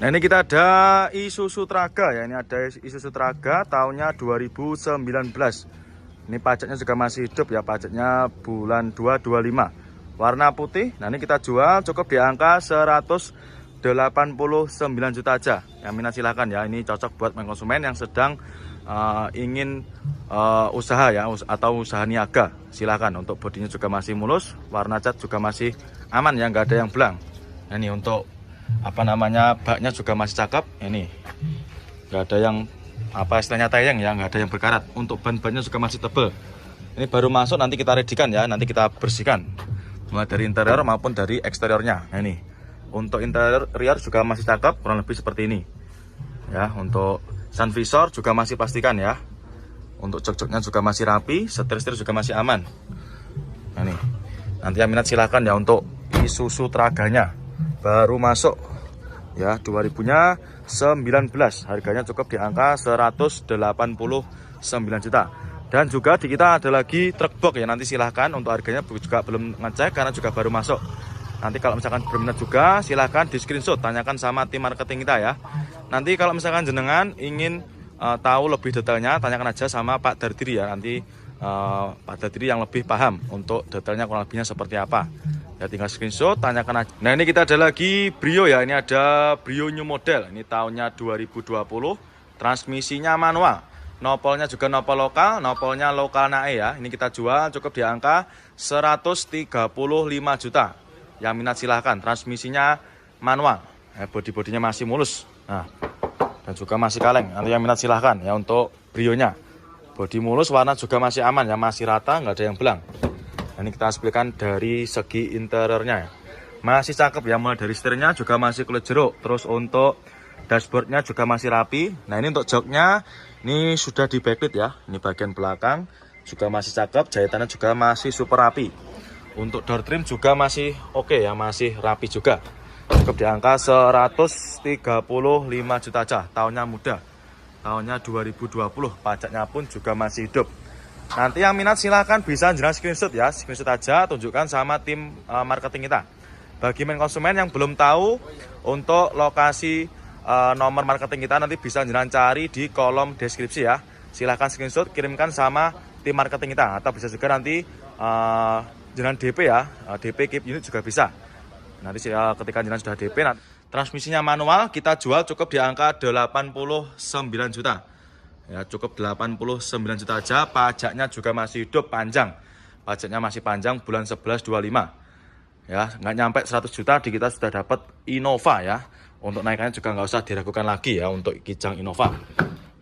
Nah ini kita ada Isuzu Traga ya. Ini ada Isuzu Traga tahunnya 2019. Ini pajaknya juga masih hidup ya. Pajaknya bulan 2 25. Warna putih. Nah ini kita jual cukup di angka 189 juta aja. Yang minat silahkan ya. Ini cocok buat konsumen yang sedang ingin usaha ya, atau usaha niaga. Silahkan. Untuk bodinya juga masih mulus. Warna cat juga masih aman ya. Nggak ada yang belang. Nah ini untuk baknya juga masih cakep. Ini nggak ada yang istilahnya tayang ya, nggak ada yang berkarat. Untuk ban-bannya juga masih tebal. Ini baru masuk, nanti kita readykan ya, nanti kita bersihkan mulai dari interior maupun dari eksteriornya. Nah ini untuk interior juga masih cakep, kurang lebih seperti ini ya. Untuk sun visor juga masih pastikan ya. Untuk jok-joknya juga masih rapi, setir-setir juga masih aman. Nah ini nanti yang minat silahkan ya. Untuk Isuzu Traganya baru masuk ya, 2000-nya 19, harganya cukup di angka 189 juta. Dan juga di kita ada lagi truk box ya, nanti silahkan. Untuk harganya juga belum ngecek karena juga baru masuk. Nanti kalau misalkan berminat juga silahkan di screenshot, tanyakan sama tim marketing kita ya. Nanti kalau misalkan jenengan ingin tahu lebih detailnya, tanyakan aja sama Pak Dardiri ya. Nanti Pak Dardiri yang lebih paham untuk detailnya kurang lebihnya seperti apa ya, tinggal screenshot, tanyakan aja. Nah ini kita ada lagi Brio ya. Ini ada Brio new model. Ini tahunnya 2020. Transmisinya manual. Nopolnya juga nopol lokal. Nopolnya lokal nae ya. Ini kita jual cukup di angka 135 juta. Yang minat silahkan. Transmisinya manual. Bodi-bodinya masih mulus. Nah, dan juga masih kaleng. Nanti yang minat silahkan ya untuk Brionya. Bodi mulus, warna juga masih aman ya. Masih rata, nggak ada yang belang. Ini kita hasilkan dari segi interiornya ya. Masih cakep ya, mulai dari setirnya juga masih kulit jeruk. Terus untuk dashboardnya juga masih rapi. Nah ini untuk joknya ini sudah di backlit ya. Ini bagian belakang juga masih cakep, jahitannya juga masih super rapi. Untuk door trim juga masih oke ya, masih rapi juga. Cukup di angka 135 juta aja. Tahunnya muda, tahunnya 2020. Pajaknya pun juga masih hidup. Nanti yang minat silahkan bisa jelas screenshot ya. Screenshot aja, tunjukkan sama tim marketing kita. Bagi konsumen yang belum tahu untuk lokasi nomor marketing kita, nanti bisa jelas cari di kolom deskripsi ya. Silahkan screenshot, kirimkan sama tim marketing kita. Atau bisa juga nanti jelas DP ya, DP keep unit juga bisa. Nanti ketika jelas sudah DP, transmisinya manual, kita jual cukup di angka 89 juta. Ya, cukup 89 juta aja. Pajaknya juga masih hidup panjang. Pajaknya masih panjang, bulan 11 25. Ya, nggak nyampe 100 juta di kita sudah dapat Innova ya. Untuk naikannya juga nggak usah diragukan lagi ya untuk Kijang Innova.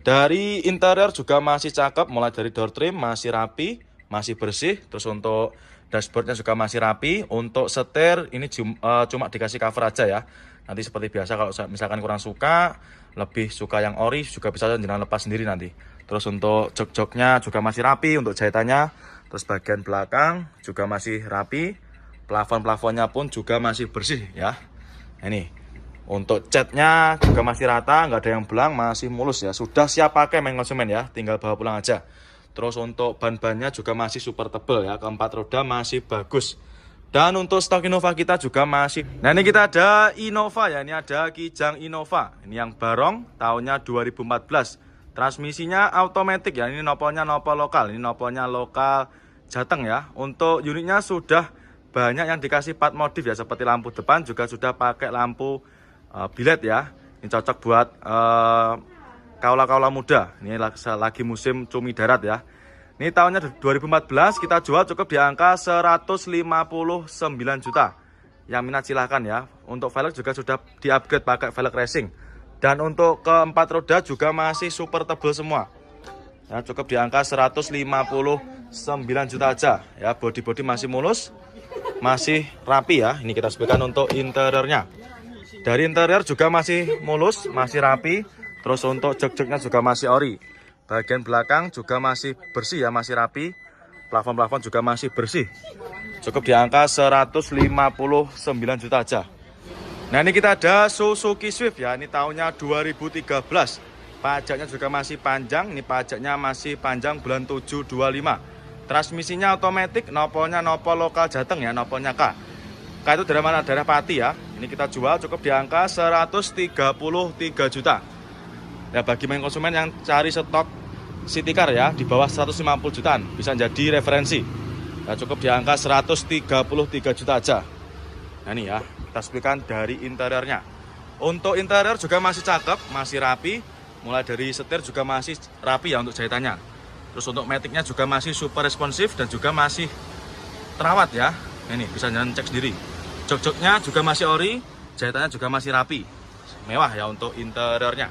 Dari interior juga masih cakep, mulai dari door trim masih rapi, masih bersih. Terus untuk dashboardnya juga masih rapi. Untuk setir ini cuma dikasih cover aja ya. Nanti seperti biasa kalau misalkan kurang suka, lebih suka yang ori, juga bisa jangan lepas sendiri nanti. Terus untuk jok-joknya juga masih rapi, untuk jahitannya. Terus bagian belakang juga masih rapi. Plafon-plafonnya pun juga masih bersih ya. Ini untuk catnya juga masih rata, nggak ada yang belang, masih mulus ya. Sudah siap pakai konsumen ya, tinggal bawa pulang aja. Terus untuk ban-bannya juga masih super tebal ya. Keempat roda masih bagus. Dan untuk stok Innova kita juga masih. Nah ini kita ada Innova ya. Ini ada Kijang Innova. Ini yang barong, tahunnya 2014. Transmisinya automatic ya. Ini nopolnya nopol lokal. Ini nopolnya lokal Jateng ya. Untuk unitnya sudah banyak yang dikasih part modif ya. Seperti lampu depan juga sudah pakai lampu bilet ya. Ini cocok buat kaula-kaula muda. Ini lagi musim cumi darat ya. Ini tahunnya 2014, kita jual cukup di angka 159 juta. Yang minat silahkan ya. Untuk velg juga sudah di-upgrade pakai velg racing. Dan untuk keempat roda juga masih super tebal semua. Ya, cukup di angka 159 juta aja. Ya, bodi-bodi masih mulus, masih rapi ya. Ini kita sebutkan untuk interiornya. Dari interior juga masih mulus, masih rapi. Terus untuk jok-joknya juga masih ori. Bagian belakang juga masih bersih ya, masih rapi. Plafon-plafon juga masih bersih. Cukup di angka 159 juta aja. Nah ini kita ada Suzuki Swift ya. Ini tahunnya 2013. Pajaknya juga masih panjang. Ini pajaknya masih panjang bulan 7 25. Transmisinya otomatis, nopolnya nopol lokal Jateng ya, nopolnya K. K itu dari mana? Daerah Pati ya. Ini kita jual cukup di angka 133 juta. Ya, bagi main konsumen yang cari stok city car ya di bawah 150 jutaan bisa jadi referensi. Ya, cukup di angka 133 juta aja. Nah ini ya, kita sebutkan dari interiornya. Untuk interior juga masih cakep, masih rapi. Mulai dari setir juga masih rapi ya untuk jahitannya. Terus untuk maticnya juga masih super responsif dan juga masih terawat ya. Ini bisa jangan cek sendiri. Jok-joknya juga masih ori, jahitannya juga masih rapi. Mewah ya untuk interiornya.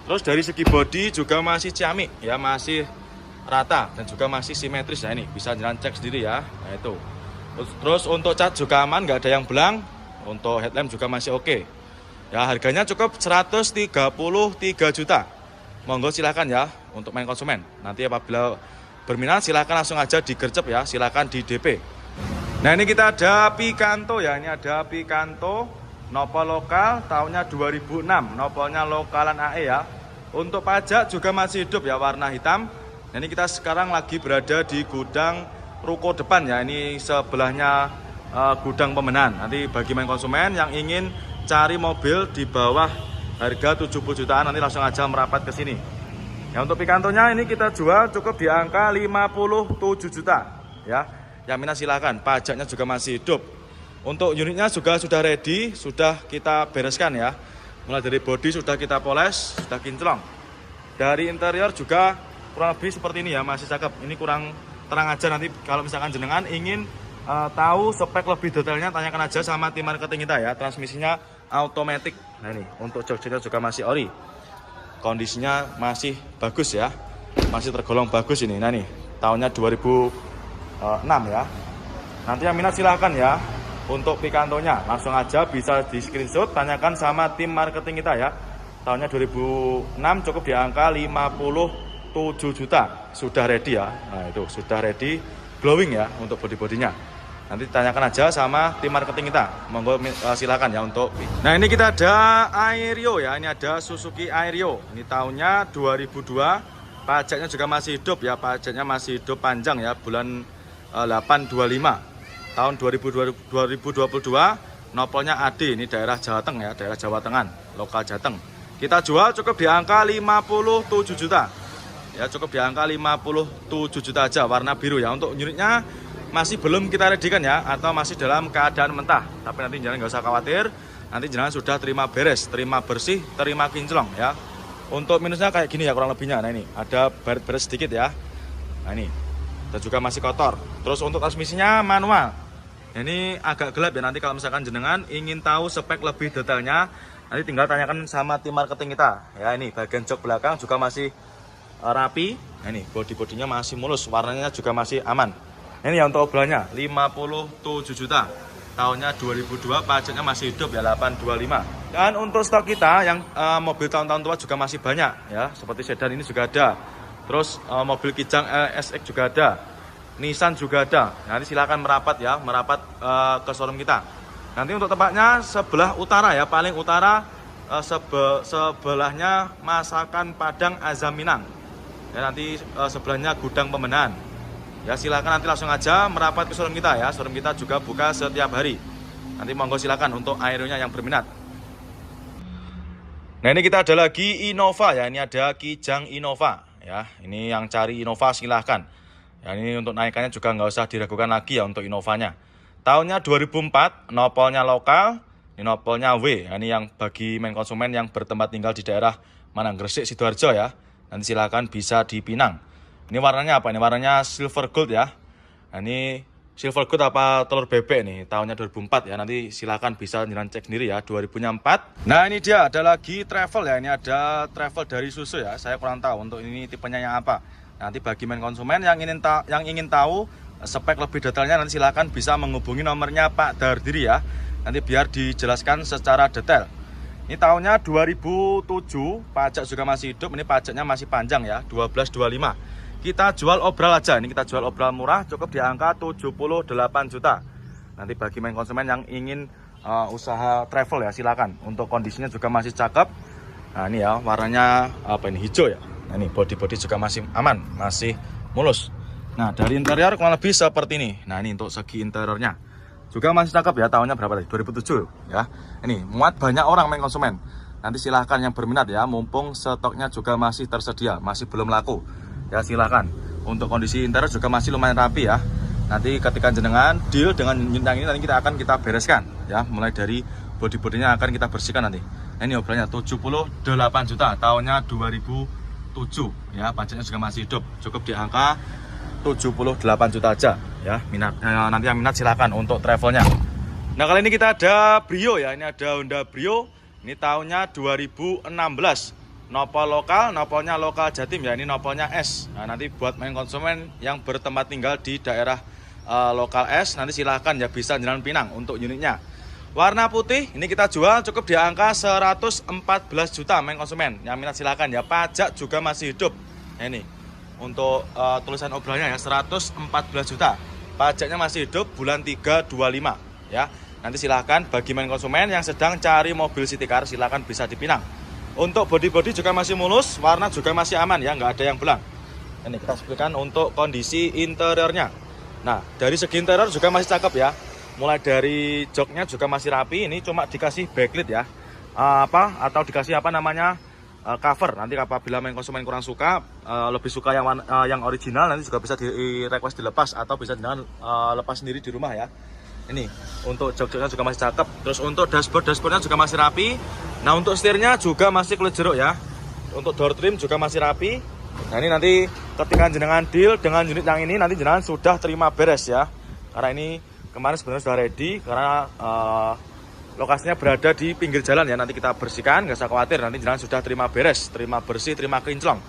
Terus dari segi bodi juga masih ciamik ya, masih rata dan juga masih simetris ya, ini bisa jangan cek sendiri ya. Nah itu. Terus untuk cat juga aman, nggak ada yang belang. Untuk headlamp juga masih oke. Ya, harganya cukup 133 juta. Monggo silahkan ya untuk main konsumen. Nanti apabila berminat silahkan langsung aja digercep ya, silahkan di DP. Nah ini kita ada Picanto ya, ini ada Picanto nopol lokal tahunnya 2006, nopolnya lokalan AE ya. Untuk pajak juga masih hidup ya, warna hitam. Nah ini kita sekarang lagi berada di gudang ruko depan ya, ini sebelahnya gudang pemenan. Nanti bagi main konsumen yang ingin cari mobil di bawah harga 70 jutaan nanti langsung aja merapat ke sini. Ya untuk Picantonya ini kita jual cukup di angka 57 juta ya. Yang minat silakan, pajaknya juga masih hidup. Untuk unitnya juga sudah ready, sudah kita bereskan ya. Mulai dari bodi sudah kita poles, sudah kinclong. Dari interior juga kurang lebih seperti ini ya, masih cakep. Ini kurang terang aja, nanti kalau misalkan jenengan ingin tahu spek lebih detailnya tanyakan aja sama tim marketing kita ya. Transmisinya automatic. Nah ini untuk jok-joknya juga masih ori. Kondisinya masih bagus ya. Masih tergolong bagus ini. Nah nih, tahunnya 2006 ya. Nanti yang minat silahkan ya. Untuk Picantonya langsung aja bisa di screenshot, tanyakan sama tim marketing kita ya. Tahunnya 2006 cukup di angka 57 juta. Sudah ready ya. Nah itu sudah ready, glowing ya untuk body-bodinya. Nanti tanyakan aja sama tim marketing kita. Monggo silakan ya untuk. Nah ini kita ada Aerio ya. Ini ada Suzuki Aerio. Ini tahunnya 2002. Pajaknya juga masih hidup ya. Pajaknya masih hidup panjang ya. Bulan 8/25 tahun 2022. Nopolnya AD. Ini daerah Jawa Tengah ya. Daerah Jawa Tengah. Lokal Jateng. Kita jual cukup di angka 57 juta. Ya cukup di angka 57 juta aja. Warna biru ya. Untuk unitnya masih belum kita ready kan ya, atau masih dalam keadaan mentah. Tapi nanti jangan nggak usah khawatir, nanti jangan sudah terima beres, terima bersih, terima kinclong ya. Untuk minusnya kayak gini ya kurang lebihnya. Nah ini ada beres sedikit ya. Nah ini, dan juga masih kotor. Terus untuk transmisinya manual. Ini agak gelap ya, nanti kalau misalkan jenengan ingin tahu spek lebih detailnya, nanti tinggal tanyakan sama tim marketing kita. Ya ini bagian jok belakang juga masih rapi. Nah ini bodi-bodinya masih mulus, warnanya juga masih aman. Ini ya untuk obrolannya 57 juta. Tahunnya 2002, pajaknya masih hidup ya 825. Dan untuk stok kita yang mobil tahun-tahun tua juga masih banyak ya. Seperti sedan ini juga ada. Terus mobil Kijang SX juga ada. Nissan juga ada. Nanti silakan merapat ya, merapat ke showroom kita. Nanti untuk tempatnya sebelah utara ya, paling utara sebelahnya Masakan Padang Azam Minang. Ya nanti sebelahnya gudang pemenan. Ya silakan nanti langsung aja merapat ke showroom kita ya. Showroom kita juga buka setiap hari. Nanti monggo silakan untuk Aeronya yang berminat. Nah ini kita ada lagi Innova ya. Ini ada Kijang Innova ya. Ini yang cari Innova silahkan. Ya ini untuk naikannya juga nggak usah diragukan lagi ya untuk Innovanya. Tahunnya 2004, nopolnya lokal, ini nopolnya W. Ya, ini yang bagi main konsumen yang bertempat tinggal di daerah Manang Gresik, Sidoarjo ya. Nanti silakan bisa di Pinang. Ini warnanya apa? Ini warnanya silver gold ya. Nah, ini silver gold apa telur bebek nih. Tahunnya 2004 ya. Nanti silakan bisa jalan cek sendiri ya. 2004. Nah ini dia ada lagi travel ya. Ini ada travel dari Suzuki ya. Saya kurang tahu untuk ini tipenya yang apa. Nanti bagi main konsumen yang ingin tahu spek lebih detailnya nanti silakan bisa menghubungi nomornya Pak Dardiri ya. Nanti biar dijelaskan secara detail. Ini tahunnya 2007. Pajak juga masih hidup. Ini pajaknya masih panjang ya. 1225. Kita jual obral aja, ini kita jual obral murah cukup di angka 78 juta. Nanti bagi main konsumen yang ingin usaha travel ya silakan. Untuk kondisinya juga masih cakep. Nah ini ya warnanya apa ini, hijau ya. Nah ini bodi-bodi juga masih aman, masih mulus. Nah dari interior kurang lebih seperti ini. Nah ini untuk segi interiornya. juga masih cakep ya, tahunnya berapa tadi? 2007 ya. Ini muat banyak orang main konsumen. Nanti silahkan yang berminat ya, mumpung stoknya juga masih tersedia, masih belum laku ya, silahkan. Untuk kondisi interior juga masih lumayan rapi ya. Nanti ketika jenengan deal dengan unit yang ini, nanti kita bereskan ya, mulai dari bodi-bodinya akan kita bersihkan nanti. Nah, ini obrolannya 78 juta, tahunnya 2007 ya, pajaknya juga masih hidup, cukup di angka 78 juta aja ya. Nanti yang minat silahkan untuk travelnya. Nah, kali ini kita ada Brio ya, ini ada Honda Brio. Ini tahunnya 2016, nopol lokal, nopolnya lokal Jatim ya, ini nopolnya S. Nah, nanti buat main konsumen yang bertempat tinggal di daerah lokal S, nanti silahkan ya, bisa Jalan Pinang untuk unitnya. Warna putih, ini kita jual cukup di angka 114 juta main konsumen. Yang minat silahkan ya, pajak juga masih hidup. Nah, ini untuk tulisan obrolannya ya, 114 juta. Pajaknya masih hidup, bulan 3/25 ya. Nanti silahkan bagi main konsumen yang sedang cari mobil city car, silahkan bisa dipinang. Untuk bodi-bodi juga masih mulus, warna juga masih aman ya, nggak ada yang belang. Ini kita sebutkan untuk kondisi interiornya. Nah, dari segi interior juga masih cakep ya. Mulai dari joknya juga masih rapi, ini cuma dikasih backlit ya. Atau dikasih cover. Nanti apabila main konsumen kurang suka, lebih suka yang original, nanti juga bisa di request dilepas atau bisa dengan lepas sendiri di rumah ya. Ini untuk jok-joknya juga masih cakep. Terus untuk dashboardnya juga masih rapi. Nah, untuk setirnya juga masih kulit jeruk ya. Untuk door trim juga masih rapi. Nah, ini nanti ketika jenengan deal dengan unit yang ini, nanti jenengan sudah terima beres ya. Karena ini kemarin sebenarnya sudah ready, karena lokasinya berada di pinggir jalan ya. Nanti kita bersihkan, nggak usah khawatir. Nanti jenengan sudah terima beres, terima bersih, terima kinclong.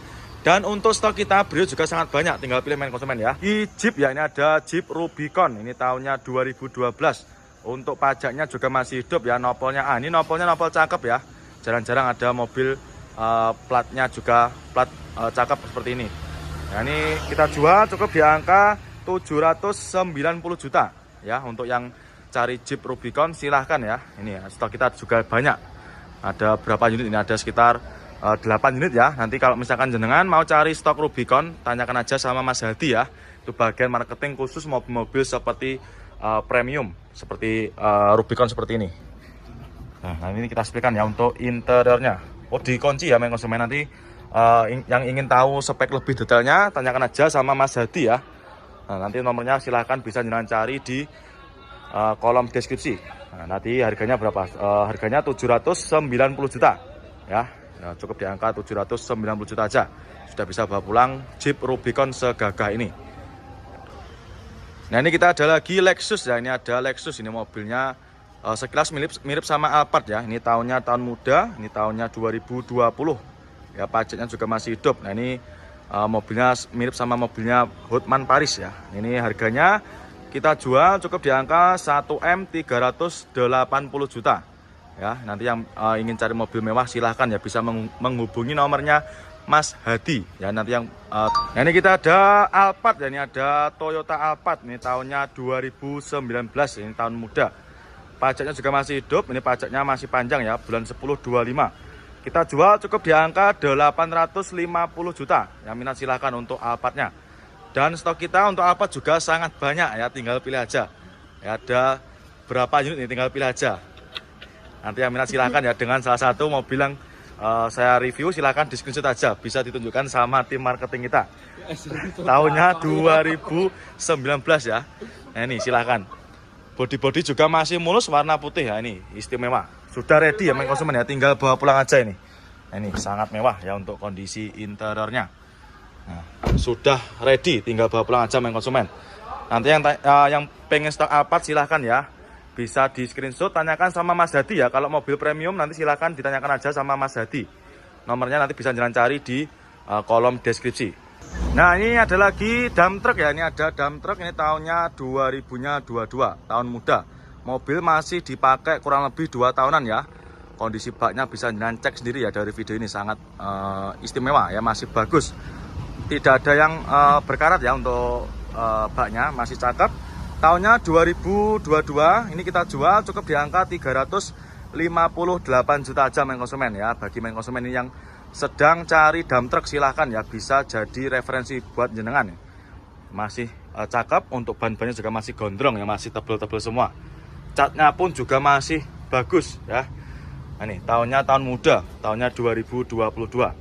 Dan untuk stok kita Brio juga sangat banyak, tinggal pilih main konsumen ya. Di Jeep ya, ini ada Jeep Rubicon, ini tahunnya 2012. Untuk pajaknya juga masih hidup ya, nopolnya A. Ini nopolnya nopol cakep ya. Jarang-jarang ada mobil platnya juga plat cakep seperti ini. Nah, ini kita jual cukup di angka 790 juta ya. Untuk yang cari Jeep Rubicon silahkan ya. Ini ya, stok kita juga banyak. Ada berapa unit ini? Ada sekitar 8 unit ya. Nanti kalau misalkan jenengan mau cari stok Rubicon, tanyakan aja sama Mas Hadi ya. Itu bagian marketing khusus mobil-mobil seperti premium, seperti Rubicon seperti ini. Nah, ini kita explain ya untuk interiornya. Oh, dikunci ya main konsumen. Nanti yang ingin tahu spek lebih detailnya, tanyakan aja sama Mas Hadi ya. Nah, nanti nomornya silahkan bisa jenengan cari di kolom deskripsi. Nah, nanti harganya berapa? Harganya 790 juta ya. Nah, cukup di angka 790 juta aja. Sudah bisa bawa pulang Jeep Rubicon segagah ini. Nah, ini kita ada lagi Lexus ya. Ini ada Lexus, ini mobilnya sekilas mirip sama Alphard ya. Ini tahunnya tahun muda, ini tahunnya 2020. Ya, pajaknya juga masih hidup. Nah, ini mobilnya mirip sama mobilnya Hotman Paris ya. Ini harganya kita jual cukup di angka 1M 380 juta. Ya, nanti yang ingin cari mobil mewah silahkan ya, bisa menghubungi nomornya Mas Hadi ya. Nanti yang nah, ini kita ada Alphard ya, ini ada Toyota Alphard, ini tahunnya 2019, ini tahun muda. Pajaknya juga masih hidup, ini pajaknya masih panjang ya, bulan 10/25. Kita jual cukup di angka 850 juta. Yang minat silahkan untuk Alphardnya. Dan stok kita untuk Alphard juga sangat banyak ya, tinggal pilih aja. Ya, ada berapa unit ini, tinggal pilih aja. Nanti yang minat silahkan ya, dengan salah satu mobil yang saya review, silahkan di screenshot aja, bisa ditunjukkan sama tim marketing kita. Tahunnya 2019 ya. Nah, ini silahkan. Bodi-bodi juga masih mulus, warna putih ya, ini istimewa. Sudah ready ya main konsumen ya, tinggal bawa pulang aja ini. Nah, ini sangat mewah ya untuk kondisi interiornya. Nah, sudah ready, tinggal bawa pulang aja main konsumen. Nanti yang pengen stok Alphard silahkan ya, bisa di screenshot, tanyakan sama Mas Hadi ya. Kalau mobil premium nanti silahkan ditanyakan aja sama Mas Hadi. Nomornya nanti bisa jalan cari di kolom deskripsi. Nah, ini ada lagi dump truck ya. Ini ada dump truck, ini tahunnya 2022, tahun muda. Mobil masih dipakai kurang lebih 2 tahunan ya. Kondisi baknya bisa jalan cek sendiri ya, dari video ini sangat istimewa ya, masih bagus. Tidak ada yang berkarat ya untuk baknya, masih cakep. Tahunnya 2022, ini kita jual cukup di angka 358 juta aja main konsumen ya. Bagi main konsumen ini yang sedang cari dump truck silahkan ya, bisa jadi referensi buat jenengan. Masih cakep, untuk ban-bannya juga masih gondrong ya, masih tebel-tebel semua. catnya pun juga masih bagus ya. Nah, ini tahunnya tahun muda, tahunnya 2022.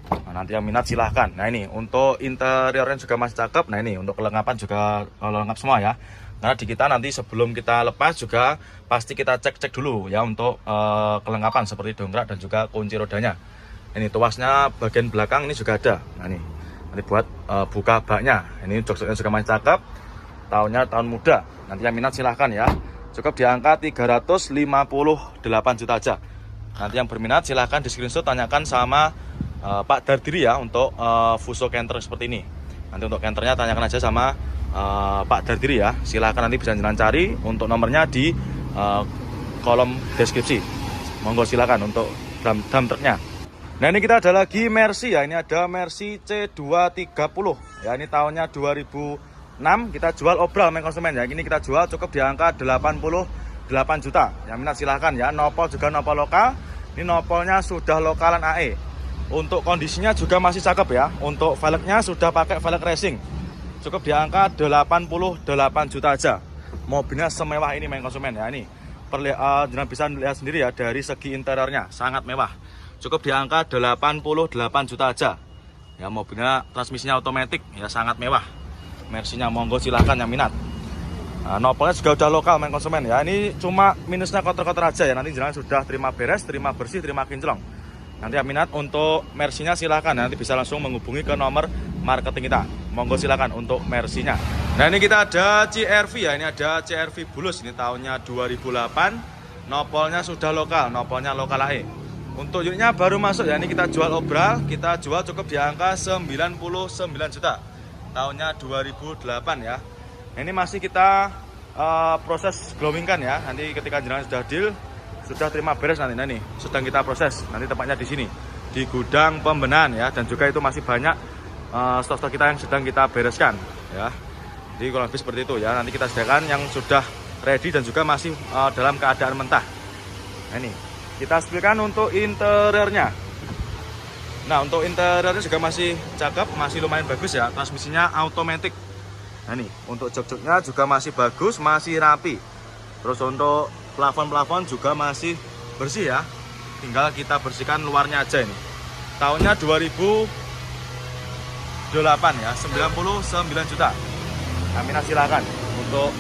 Nah, nanti yang minat silahkan. Nah, ini untuk interiornya juga masih cakep. Nah, ini untuk kelengkapan juga lengkap semua ya. Karena di kita nanti sebelum kita lepas juga pasti kita cek dulu ya untuk kelengkapan seperti dongkrak dan juga kunci rodanya. Ini tuasnya bagian belakang ini juga ada. Nah, ini nanti buat buka baknya. Ini jok-joknya juga masih cakep. Tahunnya tahun muda. Nanti yang minat silahkan ya. Cukup di angka 358 juta aja. Nanti yang berminat silahkan di screenshot, tanyakan sama Pak Dardiri ya untuk Fuso Canter seperti ini. Nanti untuk canternya tanyakan aja sama Pak Dardiri ya. Silahkan nanti bisa jalan cari untuk nomornya di kolom deskripsi. Monggo silahkan untuk dam truknya. Nah, ini kita ada lagi Mercy ya. Ini ada Mercy C230 ya. Ini tahunnya 2006. Kita jual obral main konsumen ya. Ini kita jual cukup di angka 88 juta. Yang minat silahkan ya. Nopol juga nopol lokal. Ini nopolnya sudah lokalan AE. Untuk kondisinya juga masih cakep ya. Untuk velgnya sudah pakai velg racing. Cukup di angka 88 juta aja. Mobilnya semewah ini main konsumen ya. Ini jangan bisa lihat sendiri ya dari segi interiornya, sangat mewah. Cukup di angka 88 juta aja. Ya, mobilnya transmisinya otomatis ya, sangat mewah. Mercy-nya monggo silahkan yang minat. Nah, nopolnya juga udah lokal main konsumen ya. Ini cuma minusnya kotor-kotor aja ya. Nanti jalan sudah terima beres, terima bersih, terima kinclong. Nanti yang minat untuk Mercy-nya silahkan. Nanti bisa langsung menghubungi ke nomor marketing kita. Monggo silahkan untuk Mercy-nya. Nah, ini kita ada CR-V ya. Ini ada CR-V Bulus. Ini tahunnya 2008. Nopolnya sudah lokal. Nopolnya lokal AE. Untuk unitnya baru masuk ya. Ini kita jual obral. Kita jual cukup di angka 99 juta. Tahunnya 2008 ya. Ini masih kita proses glowing kan ya. Nanti ketika jenengan sudah deal, sudah terima beres nanti. Nah, ini sedang kita proses. Nanti tempatnya di sini, di gudang pembenahan ya. Dan juga itu masih banyak stok-stok kita yang sedang kita bereskan ya. Jadi kurang lebih seperti itu ya. Nanti kita sediakan yang sudah ready dan juga masih dalam keadaan mentah. Nah, ini kita spillkan untuk interiornya. Nah, untuk interiornya juga masih cakep, masih lumayan bagus ya. Transmisinya otomatis. Nah, ini untuk jok-joknya juga masih bagus, masih rapi. Terus untuk plafon-plafon juga masih bersih ya. Tinggal kita bersihkan luarnya aja ini. Tahunnya 2008 ya, 99 juta. Nah, silakan untuk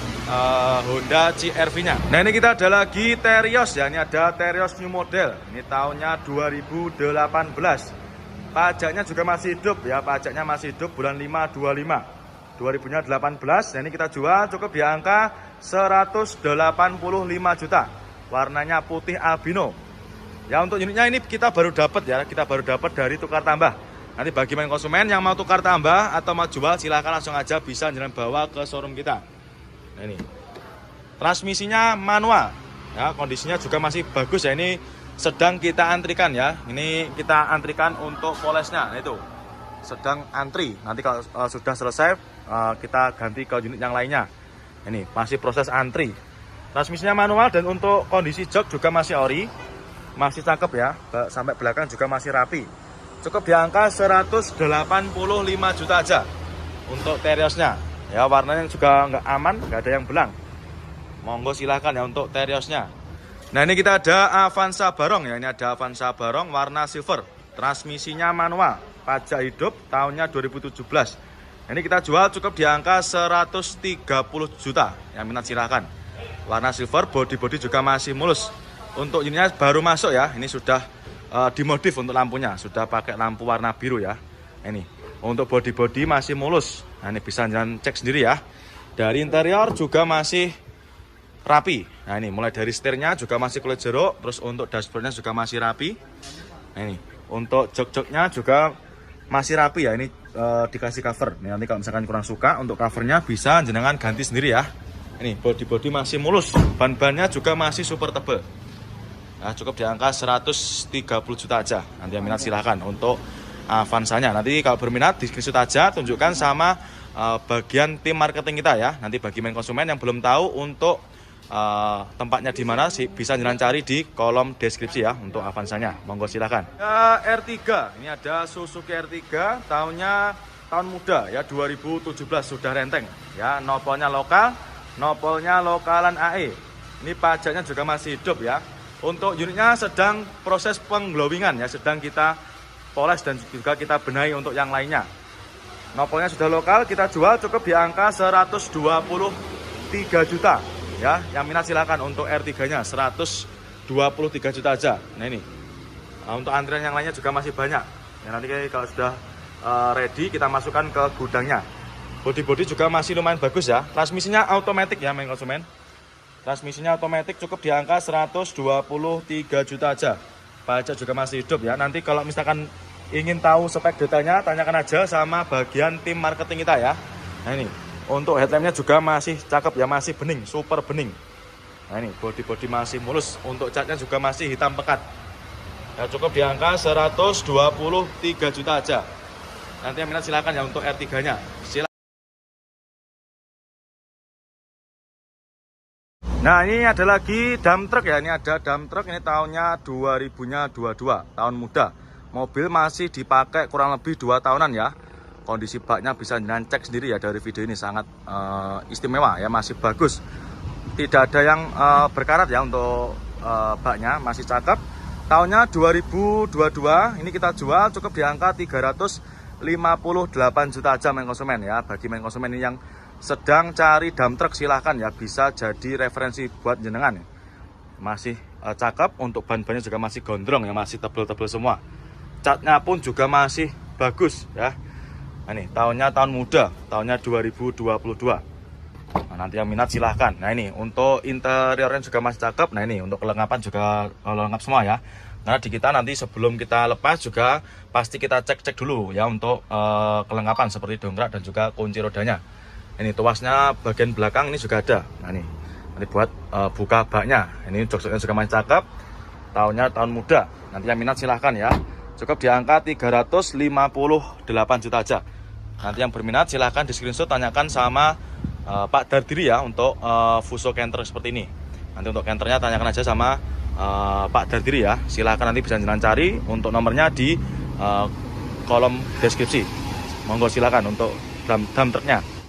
Honda CR-V-nya. Nah, ini kita ada lagi Terios ya. Ini ada Terios new model. Ini tahunnya 2018. Pajaknya juga masih hidup ya, pajaknya masih hidup bulan 5 2018. Nah, ini kita jual cukup di angka 185 juta. Warnanya putih albino. Ya, untuk unitnya ini kita baru dapat ya, kita baru dapat dari tukar tambah. Nanti bagi main konsumen yang mau tukar tambah atau mau jual, silahkan langsung aja bisa jalan bawa ke showroom kita. Nah, ini transmisinya manual ya, kondisinya juga masih bagus ya. Ini sedang kita antrikan ya. Ini kita antrikan untuk polesnya. Nah, itu sedang antri. Nanti kalau sudah selesai kita ganti ke unit yang lainnya. Ini masih proses antri. Transmisinya manual dan untuk kondisi jok juga masih ori, masih cakep ya. Sampai belakang juga masih rapi. Cukup di angka 185 juta aja untuk Teriosnya. Ya, warnanya juga nggak aman, nggak ada yang belang. Monggo silahkan ya untuk Teriosnya. Nah, ini kita ada Avanza Barong ya. Ini ada Avanza Barong warna silver. Transmisinya manual, pajak hidup, tahunnya 2017. Ini kita jual cukup di angka 130 juta. Yang minat silahkan. Warna silver, body juga masih mulus. Untuk unitnya baru masuk ya. Ini sudah dimodif untuk lampunya. Sudah pakai lampu warna biru ya. Ini untuk body masih mulus. Nah, ini bisa jangan cek sendiri ya. Dari interior juga masih rapi. Nah, ini mulai dari setirnya juga masih kulit jeruk. Terus untuk dashboardnya juga masih rapi. Nah, ini untuk jok-joknya juga masih rapi ya. Ini dikasih cover. Nih, nanti kalau misalkan kurang suka untuk covernya bisa jenengan ganti sendiri ya. Ini body masih mulus. Ban-bannya juga masih super tebal. Nah, cukup di angka 130 juta aja. Nanti yang minat silahkan untuk Avanzanya. Nanti kalau berminat di screenshot aja, tunjukkan sama bagian tim marketing kita ya. Nanti bagi main konsumen yang belum tahu untuk tempatnya di mana sih, bisa jalan cari di kolom deskripsi ya untuk Avanzanya. Monggo silakan. R3, ini ada Suzuki R3 tahun muda ya, 2017 sudah renteng ya. Nopolnya lokal, nopolnya lokalan AE. Ini pajaknya juga masih hidup ya. Untuk unitnya sedang proses pengglowingan ya, sedang kita poles dan juga kita benahi untuk yang lainnya. Nopolnya sudah lokal, kita jual cukup di angka 123 juta ya. Yang minat silakan. Untuk R3-nya 123 juta aja. Nah ini. Untuk antrian yang lainnya juga masih banyak. Ya, nanti kalau sudah ready kita masukkan ke gudangnya. Bodi-bodi juga masih lumayan bagus ya. Transmisinya otomatis ya, main konsumen. Transmisinya otomatis cukup di angka 123 juta aja. Pajak juga masih hidup ya. Nanti kalau misalkan ingin tahu spek detailnya, tanyakan aja sama bagian tim marketing kita ya. Nah ini, untuk headlampnya juga masih cakep ya, masih bening, super bening. Nah ini, bodi-bodi masih mulus. Untuk catnya juga masih hitam pekat. Ya, cukup di angka 123 juta aja. Nanti yang minat silakan ya untuk R3-nya. Nah ini ada lagi dump truck ya, ini ada dump truck, ini tahunnya 2022, tahun muda. Mobil masih dipakai kurang lebih 2 tahunan ya. Kondisi baknya bisa jenengan cek sendiri ya, dari video ini sangat istimewa ya, masih bagus. Tidak ada yang berkarat ya untuk baknya, masih cakep. Tahunnya 2022, ini kita jual cukup di angka 358 juta aja main konsumen ya. Bagi main konsumen ini yang sedang cari dump truck silahkan ya, bisa jadi referensi buat jenengan ya. Masih cakep, untuk ban-bannya juga masih gondrong ya, masih tebel-tebel semua. Catnya pun juga masih bagus ya. Nah ini tahunnya tahun muda, tahunnya 2022. Nah, nanti yang minat silahkan. Nah ini untuk interiornya juga masih cakep. Nah ini untuk kelengkapan juga lengkap semua ya. Nah di kita nanti sebelum kita lepas juga pasti kita cek dulu ya untuk kelengkapan seperti dongkrak dan juga kunci rodanya. Ini tuasnya bagian belakang ini juga ada. Nah ini buat buka baknya. Ini jok-joknya juga masih cakep. Tahunnya tahun muda. Nanti yang minat silahkan ya. Cukup di angka 358 juta aja. Nanti yang berminat silahkan di screenshot, tanyakan sama Pak Dardiri ya untuk Fuso Canter seperti ini. Nanti untuk canternya tanyakan aja sama Pak Dardiri ya. Silahkan nanti bisa jalan cari untuk nomornya di kolom deskripsi. Monggo silahkan untuk dump trucknya.